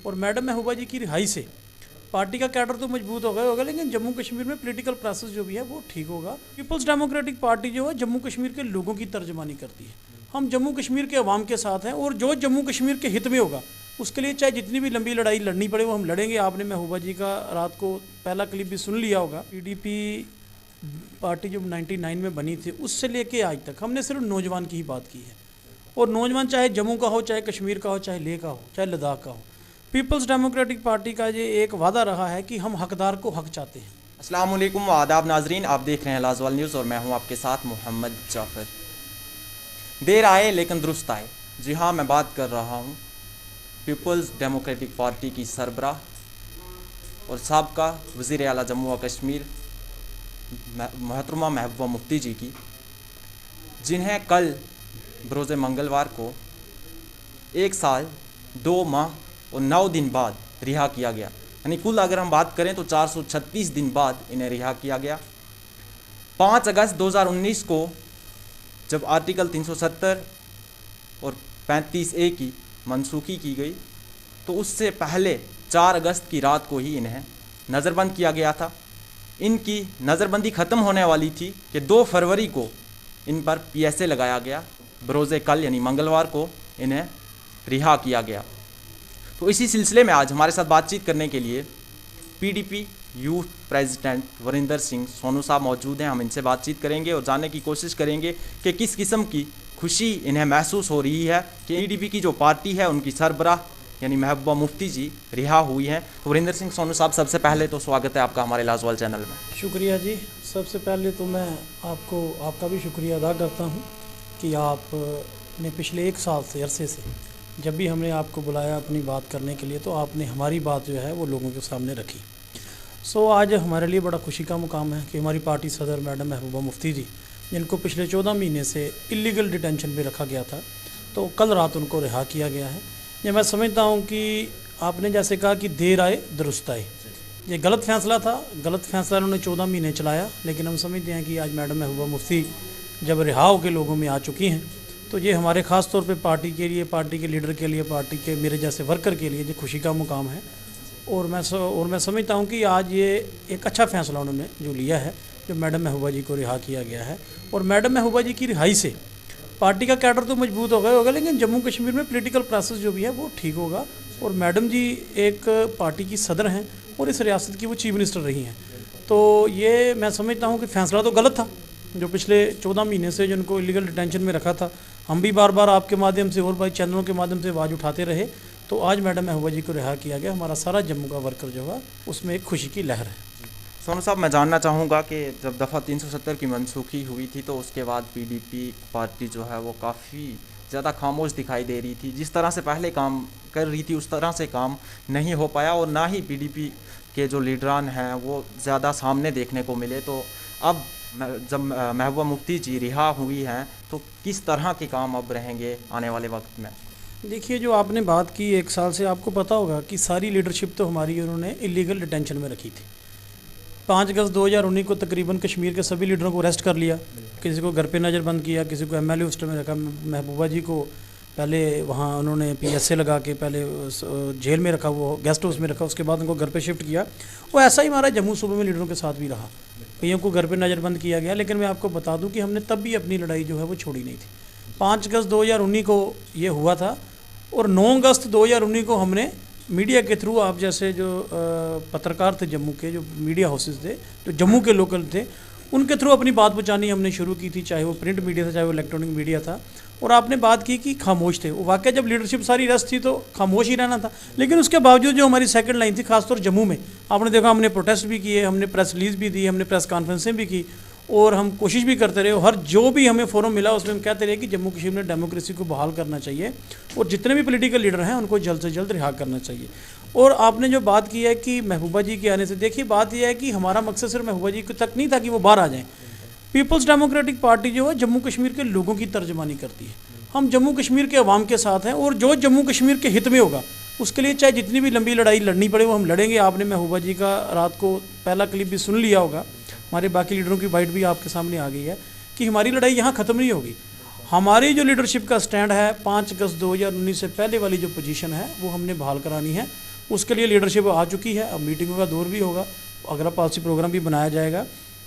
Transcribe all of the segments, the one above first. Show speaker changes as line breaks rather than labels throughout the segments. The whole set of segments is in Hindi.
और मैडम महबूबा जी की रिहाई से पार्टी का कैडर तो मजबूत हो गया होगा, लेकिन जम्मू कश्मीर में पॉलिटिकल प्रोसेस जो भी है वो ठीक होगा। पीपल्स डेमोक्रेटिक पार्टी जो है जम्मू कश्मीर के लोगों की तर्जमानी करती है। हम जम्मू कश्मीर के अवाम के साथ हैं और जो जम्मू कश्मीर के हित में होगा उसके लिए चाहे जितनी भी लंबी लड़ाई लड़नी पड़े वो हम लड़ेंगे। आपने महबूबा जी का रात को पहला क्लिप भी सुन लिया होगा। पीडीपी पार्टी जो 99 में बनी थी उससे लेके आज तक हमने सिर्फ नौजवान की ही बात की है, और नौजवान चाहे जम्मू का हो, चाहे कश्मीर का हो, चाहे लेह का हो, चाहे लद्दाख का हो। पीपल्स डेमोक्रेटिक पार्टी का ये एक वादा रहा है कि हम हकदार को हक चाहते हैं।
अस्सलाम वालेकुम व आदाब नाजरीन, आप देख रहे हैं लाजवाल न्यूज़ और मैं हूं आपके साथ मोहम्मद जाफ़र। देर आए लेकिन दुरुस्त आए। जी हाँ, मैं बात कर रहा हूं पीपल्स डेमोक्रेटिक पार्टी की सरबराह और साबका वज़ीर आला जम्मू व कश्मीर मोहतरमा महबूबा मुफ्ती जी की, जिन्हें कल बरोज़ मंगलवार को 1 साल 2 माह और 9 दिन बाद रिहा किया गया। यानी कुल अगर हम बात करें तो 436 दिन बाद इन्हें रिहा किया गया। 5 अगस्त 2019 को जब आर्टिकल 370 और 35A की मनसूखी की गई तो उससे पहले 4 अगस्त की रात को ही इन्हें नज़रबंद किया गया था। इनकी नज़रबंदी ख़त्म होने वाली थी कि 2 फरवरी को इन पर PSA लगाया गया। बरोज़े कल यानी मंगलवार को इन्हें रिहा किया गया। तो इसी सिलसिले में आज हमारे साथ बातचीत करने के लिए PDP youth president Varinder Singh Sonu साहब मौजूद हैं। हम इनसे बातचीत करेंगे और जानने की कोशिश करेंगे कि किस किस्म की खुशी इन्हें महसूस हो रही है कि PDP की जो पार्टी है उनकी सरबराह यानी महबूबा मुफ्ती जी रिहा हुई हैं। तो वरिंदर सिंह सोनू साहब, सबसे पहले तो स्वागत है आपका हमारे लाजवाल चैनल में।
शुक्रिया जी। सबसे पहले तो मैं आपका भी शुक्रिया अदा करता हूँ कि आपने पिछले 1 साल से अरसे से जब भी हमने आपको बुलाया अपनी बात करने के लिए तो आपने हमारी बात जो है वो लोगों के सामने रखी। आज हमारे लिए बड़ा खुशी का मुकाम है कि हमारी पार्टी सदर मैडम महबूबा मुफ्ती जी, जिनको पिछले 14 महीने से इलीगल डिटेंशन में रखा गया था, तो कल रात उनको रिहा किया गया है। ये मैं समझता हूँ कि आपने जैसे कहा कि देर आए दुरुस्त आए, ये गलत फ़ैसला था। गलत फ़ैसला उन्होंने 14 महीने चलाया, लेकिन हम समझते हैं कि आज मैडम महबूबा मुफ्ती जब रिहा होकर लोगों में आ चुकी हैं तो ये हमारे ख़ास तौर पे पार्टी के लिए, पार्टी के लीडर के लिए, पार्टी के मेरे जैसे वर्कर के लिए ये खुशी का मुकाम है। और मैं समझता हूँ कि आज ये एक अच्छा फ़ैसला उन्होंने जो लिया है, जो मैडम महबूबा जी को रिहा किया गया है। और मैडम महबूबा जी की रिहाई से पार्टी का कैडर तो मजबूत हो गया होगा, लेकिन जम्मू कश्मीर में पॉलिटिकल प्रोसेस जो भी है वो ठीक होगा। और मैडम जी एक पार्टी की सदर हैं और इस रियासत की वो चीफ मिनिस्टर रही हैं। तो ये मैं समझता हूँ कि फ़ैसला तो गलत था जो पिछले 14 महीने से जिनको इलीगल डिटेंशन में रखा था। हम भी बार बार आपके माध्यम से और भाई चैनलों के माध्यम से आवाज़ उठाते रहे, तो आज मैडम महबूबा जी को रिहा किया गया। हमारा सारा जम्मू का वर्कर जो है उसमें एक खुशी की लहर है।
सोनू साहब, मैं जानना चाहूँगा कि जब दफ़ा 370 की मनसूखी हुई थी तो उसके बाद PDP पार्टी जो है वो काफ़ी ज़्यादा खामोश दिखाई दे रही थी। जिस तरह से पहले काम कर रही थी उस तरह से काम नहीं हो पाया और ना ही PDP के जो लीडरान हैं वो ज़्यादा सामने देखने को मिले। तो अब जब महबूबा मुफ्ती जी रिहा हुई हैं तो किस तरह के काम अब रहेंगे आने वाले वक्त में?
देखिए, जो आपने बात की 1 साल से, आपको पता होगा कि सारी लीडरशिप तो हमारी उन्होंने इलीगल डिटेंशन में रखी थी। 5 अगस्त 2019 को तकरीबन कश्मीर के सभी लीडरों को अरेस्ट कर लिया, किसी को घर पे नज़रबंद किया, किसी को MLA हॉस्टल में रखा। महबूबा जी को पहले वहाँ उन्होंने PSA लगा के पहले जेल में रखा, वो गेस्ट हाउस में रखा, उसके बाद उनको घर पे शिफ्ट किया। वो ऐसा ही हमारा जम्मू सूबे में लीडरों के साथ भी रहा, कईयों को घर पे नज़रबंद किया गया। लेकिन मैं आपको बता दूं कि हमने तब भी अपनी लड़ाई जो है वो छोड़ी नहीं थी। 5 अगस्त 2019 को ये हुआ था और 9 अगस्त 2019 को हमने मीडिया के थ्रू, आप जैसे जो पत्रकार थे जम्मू के, जो मीडिया हाउसेस थे, जो जम्मू के लोकल थे, उनके थ्रू अपनी बात पहुँचानी हमने शुरू की थी, चाहे वो प्रिंट मीडिया था, चाहे वो इलेक्ट्रॉनिक मीडिया था। और आपने बात की कि खामोश थे, वो वाकई जब लीडरशिप सारी रेस्ट थी तो खामोश ही रहना था। लेकिन उसके बावजूद जो हमारी सेकंड लाइन थी, खासतौर जम्मू में, आपने देखा हमने प्रोटेस्ट भी किए, हमने प्रेस रिलीज़ भी दी, हमने प्रेस कॉन्फ्रेंसें भी की और हम कोशिश भी करते रहे। हर जो भी हमें फोरम मिला उसमें हम कहते रहे कि जम्मू कश्मीर में डेमोक्रेसी को बहाल करना चाहिए और जितने भी पॉलिटिकल लीडर हैं उनको जल्द से जल्द रिहा करना चाहिए। और आपने जो बात की है कि महबूबा जी के आने से, देखिए बात यह है कि हमारा मकसद सिर्फ महबूबा जी तक नहीं था कि वो बाहर आ जाएँ। पीपल्स डेमोक्रेटिक पार्टी जो है जम्मू कश्मीर के लोगों की तर्जमानी करती है। हम जम्मू कश्मीर के अवाम के साथ हैं और जो जम्मू कश्मीर के हित में होगा उसके लिए चाहे जितनी भी लंबी लड़ाई लड़नी पड़े वो हम लड़ेंगे। आपने महबूबा जी का रात को पहला क्लिप भी सुन लिया होगा, हमारे बाकी लीडरों की बाइट भी आपके सामने आ गई है कि हमारी लड़ाई यहाँ ख़त्म नहीं होगी। हमारी जो लीडरशिप का स्टैंड है 5 अगस्त 2019 से पहले वाली जो पोजीशन है वो हमने बहाल करानी है। उसके लिए लीडरशिप आ चुकी है। अब मीटिंगों का दौर भी होगा, अगला पॉलिसी प्रोग्राम भी बनाया जाएगा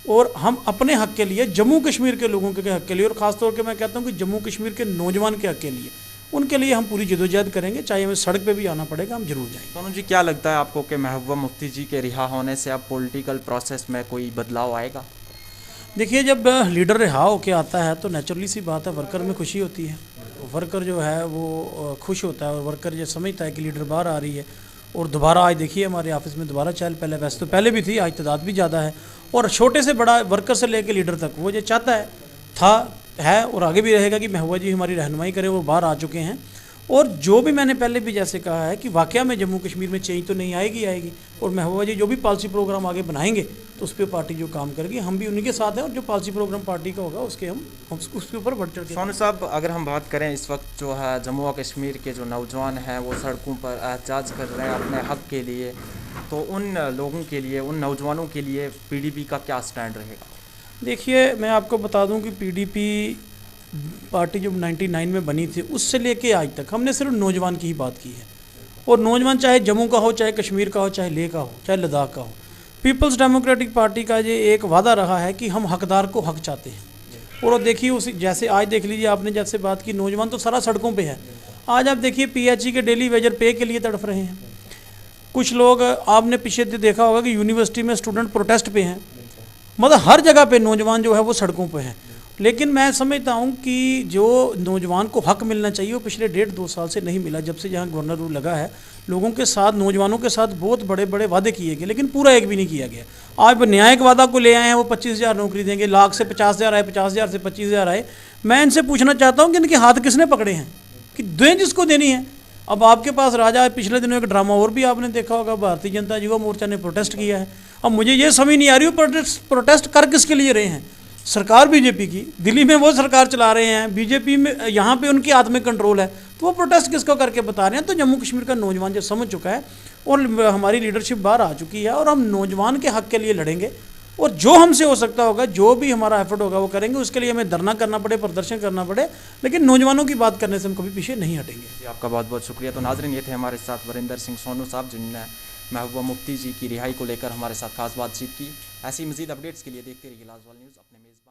और हम अपने हक के लिए, जम्मू कश्मीर के लोगों के हक के लिए, और ख़ासतौर के मैं कहता हूँ कि जम्मू कश्मीर के नौजवान के हक के लिए, उनके लिए हम पूरी जदोजहद करेंगे। चाहे हमें सड़क पे भी आना पड़ेगा, हम जरूर जाएंगे।
सोनू जी, क्या लगता है आपको कि महबूबा मुफ्ती जी के रिहा होने से अब पॉलिटिकल प्रोसेस में कोई बदलाव आएगा?
देखिए, जब लीडर रिहा होकर आता है तो नेचुरली सी बात है, वर्कर में खुशी होती है। वर्कर जो है वो खुश होता है और वर्कर ये समझता है कि लीडर बाहर आ रही है। और दोबारा आज देखिए हमारे ऑफिस में दोबारा चहल पहले, वैसे तो पहले भी थी, आज तादाद भी ज़्यादा है। और छोटे से बड़ा वर्कर से लेकर लीडर तक वो ये चाहता है और आगे भी रहेगा कि महबूबा जी हमारी रहनुमाई करें। वो बाहर आ चुके हैं और जो भी मैंने पहले भी जैसे कहा है कि वाकया में जम्मू कश्मीर में चेंज तो नहीं आएगी। और महबूबा जी जो भी पॉलिसी प्रोग्राम आगे बनाएंगे तो उस पर पार्टी जो काम करेगी, हम भी उन्हीं के साथ हैं। और जो पॉलिसी प्रोग्राम पार्टी का होगा उसके हम उसके ऊपर बढ़ चढ़ के।
सोनू साहब, अगर हम बात करें इस वक्त जो है जम्मू व कश्मीर के जो नौजवान हैं वो सड़कों पर एहतजाज कर रहे हैं अपने हक के लिए, तो उन लोगों के लिए, उन नौजवानों के लिए पीडीपी का क्या स्टैंड रहेगा?
देखिए, मैं आपको बता दूं कि पीडीपी पार्टी जो 99 में बनी थी उससे लेके आज तक हमने सिर्फ नौजवान की ही बात की है। और नौजवान चाहे जम्मू का हो, चाहे कश्मीर का हो, चाहे लेह का हो, चाहे लद्दाख का हो, पीपल्स डेमोक्रेटिक पार्टी का ये एक वादा रहा है कि हम हकदार को हक चाहते हैं। और देखिए उसी जैसे आज देख लीजिए, आपने जैसे बात की, नौजवान तो सारा सड़कों पे है। आज आप देखिए पीएचई के डेली वेजर पे के लिए तड़फ रहे हैं। कुछ लोग, आपने पीछे देखा होगा कि यूनिवर्सिटी में स्टूडेंट प्रोटेस्ट पे हैं। मतलब हर जगह पे नौजवान जो है वो सड़कों पे हैं। लेकिन मैं समझता हूँ कि जो नौजवान को हक मिलना चाहिए वो पिछले 1.5-2 साल से नहीं मिला। जब से यहाँ गवर्नर रूल लगा है, लोगों के साथ, नौजवानों के साथ बहुत बड़े बड़े वादे किए गए, लेकिन पूरा एक भी नहीं किया गया। आज न्यायिक वादा को ले आए हैं, वो 25,000 नौकरी देंगे, लाख से 50,000 आए, 50,000 से 25,000 आए। मैं इनसे पूछना चाहता हूँ कि इनके हाथ किसने पकड़े हैं कि दें जिसको देनी है। अब आपके पास राजा, पिछले दिनों एक ड्रामा और भी आपने देखा होगा, भारतीय जनता युवा मोर्चा ने प्रोटेस्ट किया है। अब मुझे ये समझ नहीं आ रही वो प्रोटेस्ट कर किसके लिए रहे हैं। सरकार बीजेपी की, दिल्ली में वो सरकार चला रहे हैं, बीजेपी में यहाँ पे उनके हाथ में कंट्रोल है, तो वो प्रोटेस्ट किसको करके बता रहे हैं। तो जम्मू कश्मीर का नौजवान जो समझ चुका है और हमारी लीडरशिप बाहर आ चुकी है और हम नौजवान के हक के लिए लड़ेंगे। और जो हमसे हो सकता होगा, जो भी हमारा एफर्ट होगा वो करेंगे। उसके लिए हमें धरना करना पड़े, प्रदर्शन करना पड़े, लेकिन नौजवानों की बात करने से हम कभी पीछे नहीं हटेंगे।
आपका बहुत बहुत शुक्रिया। तो नाज़रीन, ये थे हमारे साथ वरिंदर सिंह सोनू साहब, जिन्होंने महबूबा मुफ्ती जी की रिहाई को लेकर हमारे साथ खास बातचीत की। ऐसी मज़ीद अपडेट्स के लिए देखते रहिए लाजवाल न्यूज़। अपने मेज़बान